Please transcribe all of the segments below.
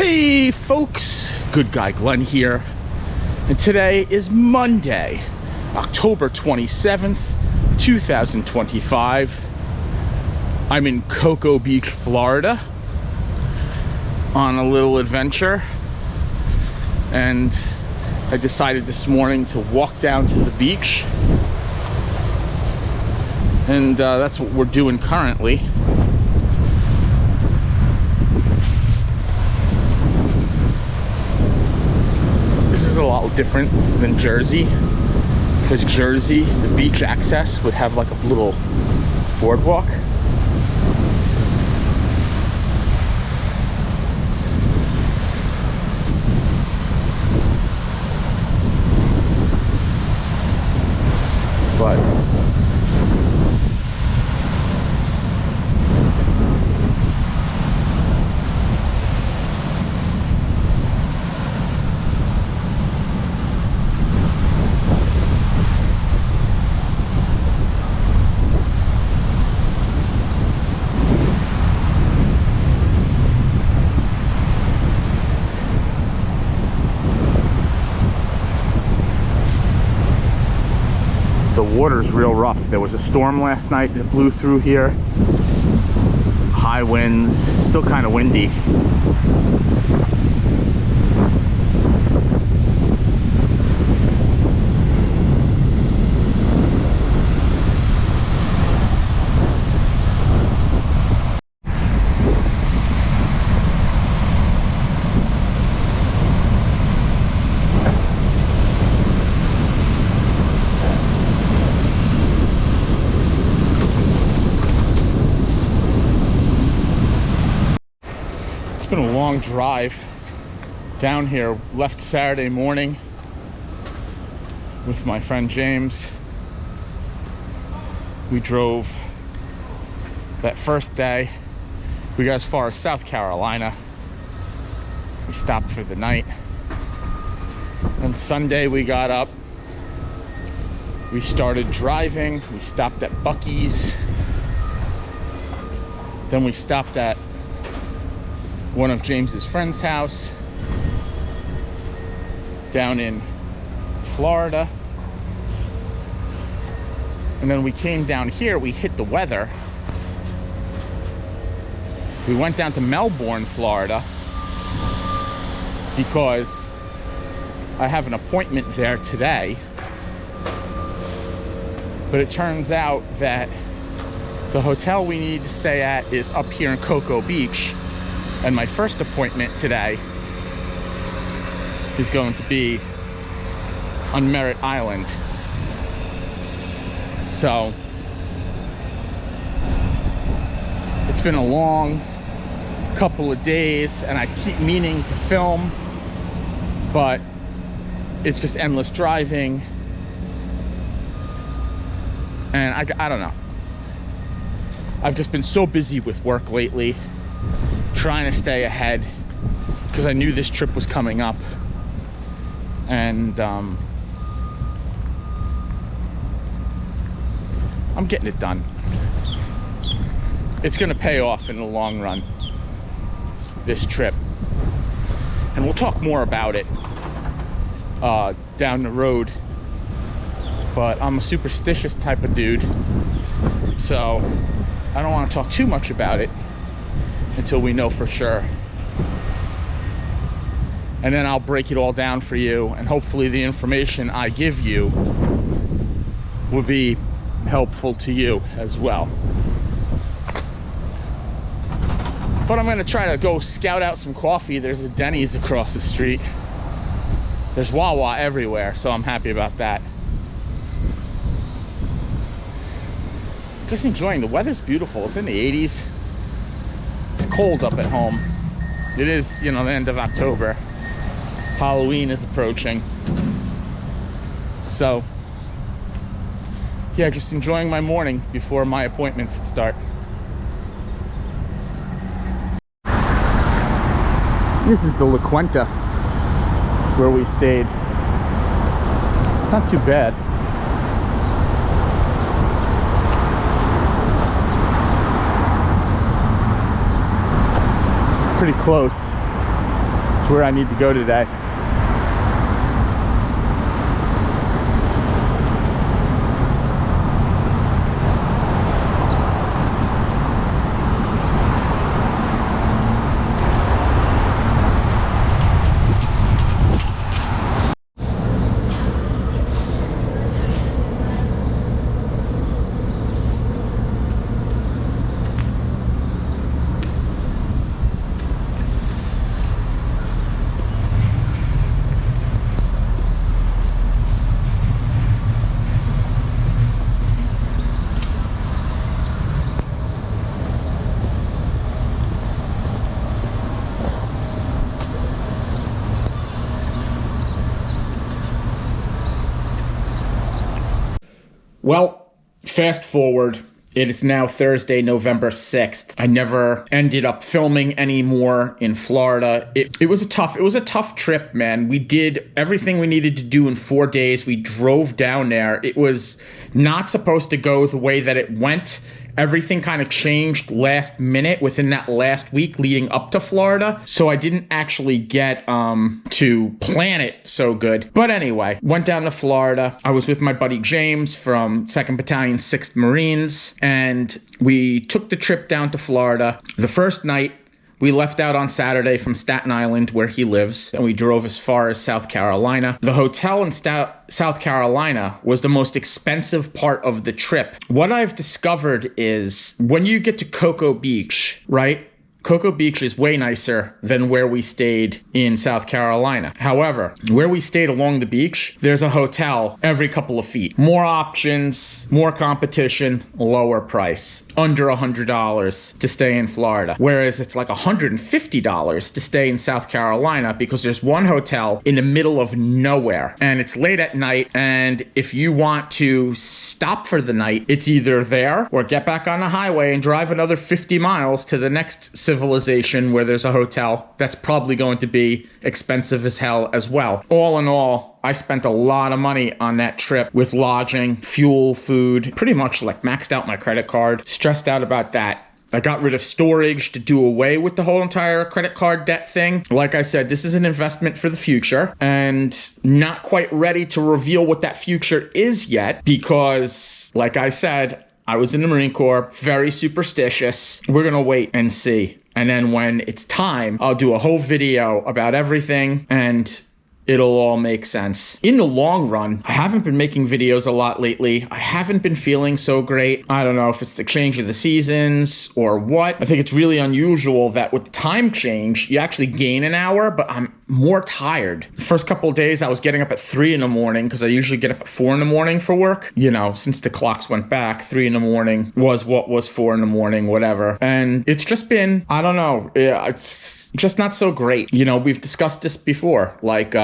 Hey folks, Good Guy Glenn here, and today is Monday, October 27th, 2025. I'm in Cocoa Beach, Florida, on a little adventure, and I decided this morning to walk down to the beach, and that's what we're doing currently. A lot different than Jersey, because Jersey, the beach access would have like a little boardwalk. But the water's real rough. There was a storm last night that blew through here. High winds, still kind of windy. It's been a long drive down here. Left Saturday morning with my friend James. We drove that first day. We got as far as South Carolina. We stopped for the night. And Sunday we got up. We started driving. We stopped at Buc-ee's. Then we stopped at one of James's friend's house down in Florida, and then we came down here. We hit the weather. We went down to Melbourne, Florida, because I have an appointment there today, but it turns out that the hotel we need to stay at is up here in Cocoa Beach. And my first appointment today is going to be on Merritt Island. So it's been a long couple of days, and I keep meaning to film, but it's just endless driving. And I don't know. I've just been so busy with work lately, trying to stay ahead, because I knew this trip was coming up, and I'm getting it done. It's gonna pay off in the long run, this trip, and we'll talk more about it down the road. But I'm a superstitious type of dude, so I don't want to talk too much about it until we know for sure. And then I'll break it all down for you, and hopefully the information I give you will be helpful to you as well. But I'm gonna try to go scout out some coffee. There's a Denny's across the street. There's Wawa everywhere, so I'm happy about that. Just enjoying the weather's beautiful. It's in the 80s. It's cold up at home. It is, you know, the end of October. Halloween is approaching. So yeah, just enjoying my morning before my appointments start. This is the La Quinta where we stayed. It's not too bad. Pretty close. where I need to go today. Well, fast forward. It is now Thursday, November 6th. I never ended up filming anymore in Florida. It was a tough trip, man. We did everything we needed to do in 4 days. We drove down there. It was not supposed to go the way that it went. Everything kind of changed last minute within that last week leading up to Florida. So I didn't actually get to plan it so good. But anyway, went down to Florida. I was with my buddy James from 2nd Battalion, 6th Marines. And we took the trip down to Florida. The first night, we left out on Saturday from Staten Island, where he lives, and we drove as far as South Carolina. The hotel in South Carolina was the most expensive part of the trip. What I've discovered is when you get to Cocoa Beach, right? Cocoa Beach is way nicer than where we stayed in South Carolina. However, where we stayed along the beach, there's a hotel every couple of feet. More options, more competition, lower price. Under $100 to stay in Florida. Whereas it's like $150 to stay in South Carolina because there's one hotel in the middle of nowhere. And it's late at night, and if you want to stop for the night, it's either there or get back on the highway and drive another 50 miles to the next civilization where there's a hotel that's probably going to be expensive as hell as well. All in all, I spent a lot of money on that trip with lodging, fuel, food, pretty much like maxed out my credit card, stressed out about that. I got rid of storage to do away with the whole entire credit card debt thing. Like I said, this is an investment for the future and not quite ready to reveal what that future is yet because, like I said, I was in the Marine Corps, very superstitious. We're going to wait and see. And then when it's time, I'll do a whole video about everything and it'll all make sense. In the long run, I haven't been making videos a lot lately. I haven't been feeling so great. I don't know if it's the change of the seasons or what. I think it's really unusual that with the time change, you actually gain an hour, but I'm more tired. The first couple of days, I was getting up at 3 in the morning because I usually get up at 4 in the morning for work. You know, since the clocks went back, 3 in the morning was what was 4 in the morning, whatever. And it's just been, I don't know, it's just not so great. You know, we've discussed this before. Like,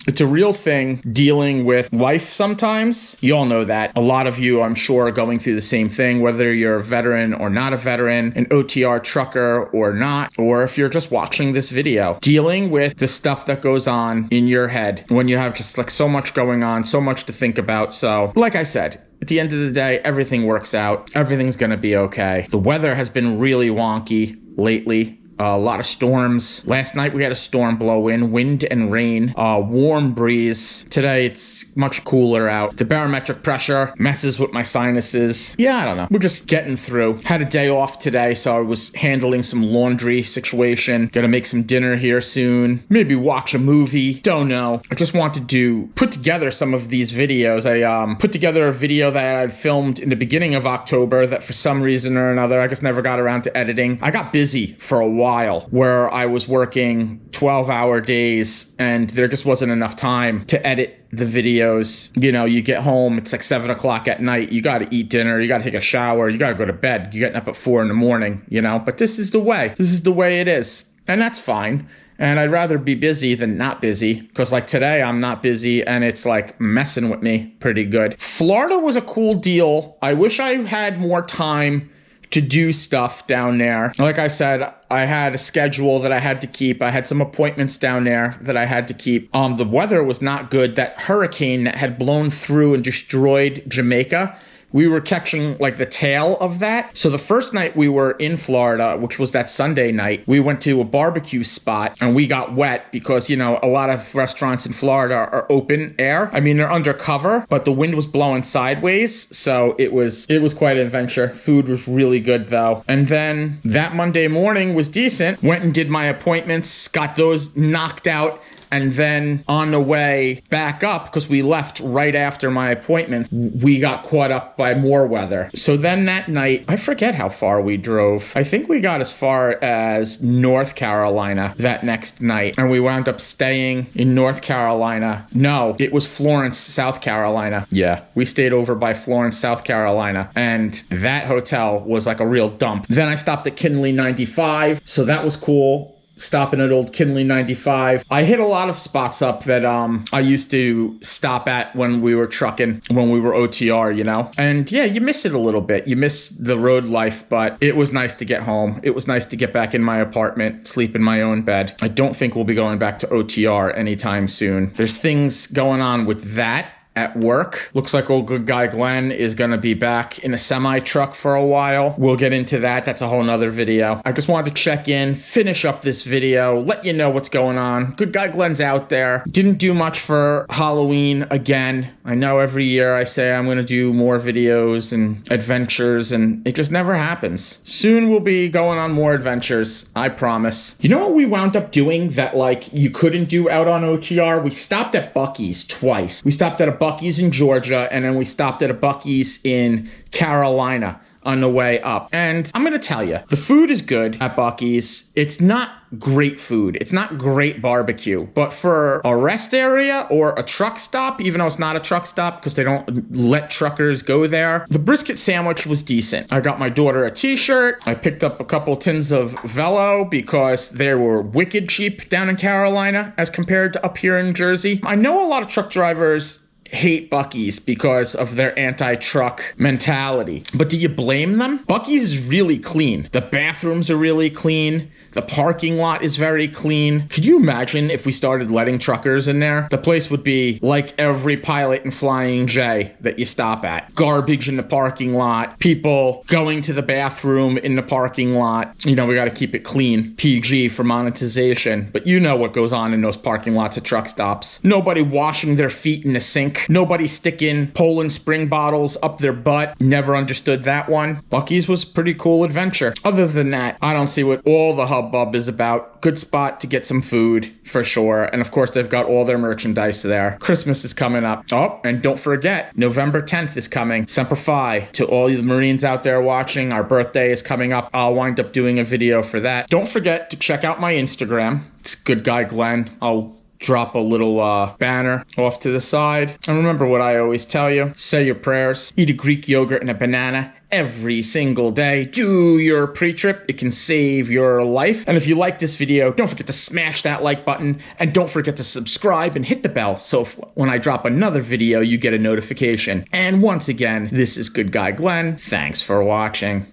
it's a real thing dealing with life sometimes. You all know that. A lot of you, I'm sure, are going through the same thing, whether you're a veteran or not a veteran, an OTR trucker or not, or if you're just watching this video. Dealing with the stuff that goes on in your head when you have just like so much going on, so much to think about. So, like I said, at the end of the day, everything works out. Everything's gonna be okay. The weather has been really wonky lately. A lot of storms. Last night we had a storm blow in, wind and rain, warm breeze. Today it's much cooler out. The barometric pressure messes with my sinuses. Yeah, I don't know. We're just getting through. Had a day off today, so I was handling some laundry situation. Gonna make some dinner here soon. Maybe watch a movie. Don't know. I just wanted to put together some of these videos. I put together a video that I had filmed in the beginning of October that for some reason or another, I just never got around to editing. I got busy for a while where I was working 12-hour days and there just wasn't enough time to edit the videos. You know, you get home, it's like 7 o'clock at night, you got to eat dinner, you got to take a shower, you got to go to bed, you're getting up at 4 in the morning, you know, but this is the way it is. And that's fine. And I'd rather be busy than not busy because like today I'm not busy and it's like messing with me pretty good. Florida was a cool deal. I wish I had more time to do stuff down there. Like I said, I had a schedule that I had to keep. I had some appointments down there that I had to keep. The weather was not good. That hurricane that had blown through and destroyed Jamaica we were catching like the tail of that. So the first night we were in Florida, which was that Sunday night, we went to a barbecue spot and we got wet because, you know, a lot of restaurants in Florida are open air. I mean, they're undercover, but the wind was blowing sideways. So it was quite an adventure. Food was really good though. And then that Monday morning was decent. Went and did my appointments, got those knocked out. And then on the way back up, because we left right after my appointment, we got caught up by more weather. So then that night, I forget how far we drove. I think we got as far as North Carolina that next night. And we wound up staying in North Carolina. No, it was Florence, South Carolina. Yeah, we stayed over by Florence, South Carolina. And that hotel was like a real dump. Then I stopped at Kinley 95. So that was cool. Stopping at old Kinley 95. I hit a lot of spots up that I used to stop at when we were trucking, when we were OTR, you know? And yeah, you miss it a little bit. You miss the road life, but it was nice to get home. It was nice to get back in my apartment, sleep in my own bed. I don't think we'll be going back to OTR anytime soon. There's things going on with that at work. Looks like old good guy Glenn is gonna be back in a semi truck for a while. We'll get into that. That's a whole nother video. I just wanted to check in, finish up this video, let you know what's going on. Good guy Glenn's out there. Didn't do much for Halloween again. I know every year I say I'm gonna do more videos and adventures, and it just never happens. Soon we'll be going on more adventures, I promise. You know what we wound up doing that like you couldn't do out on OTR? We stopped at Buc-ee's twice. We stopped at a Buc-ee's in Georgia, and then we stopped at a Buc-ee's in Carolina on the way up. And I'm gonna tell you, the food is good at Buc-ee's. It's not great food. It's not great barbecue. But for a rest area or a truck stop, even though it's not a truck stop because they don't let truckers go there, the brisket sandwich was decent. I got my daughter a t-shirt. I picked up a couple tins of Velo because they were wicked cheap down in Carolina as compared to up here in Jersey. I know a lot of truck drivers hate Buc-ee's because of their anti-truck mentality. But do you blame them? Buc-ee's is really clean. The bathrooms are really clean. The parking lot is very clean. Could you imagine if we started letting truckers in there? The place would be like every Pilot and Flying J that you stop at. Garbage in the parking lot. People going to the bathroom in the parking lot. You know, we got to keep it clean. PG for monetization. But you know what goes on in those parking lots at truck stops. Nobody washing their feet in the sink. Nobody sticking Poland Spring bottles up their butt. Never understood that one. Buc-ee's was a pretty cool adventure. Other than that, I don't see what all the hubbub is about. Good spot to get some food, for sure. And of course, they've got all their merchandise there. Christmas is coming up. Oh, and don't forget, November 10th is coming. Semper Fi. To all you Marines out there watching, our birthday is coming up. I'll wind up doing a video for that. Don't forget to check out my Instagram. It's Good Guy Glenn. I'll drop a little banner off to the side. And remember what I always tell you. Say your prayers. Eat a Greek yogurt and a banana every single day. Do your pre-trip. It can save your life. And if you like this video, don't forget to smash that like button. And don't forget to subscribe and hit the bell so when I drop another video, you get a notification. And once again, this is Good Guy Glenn. Thanks for watching.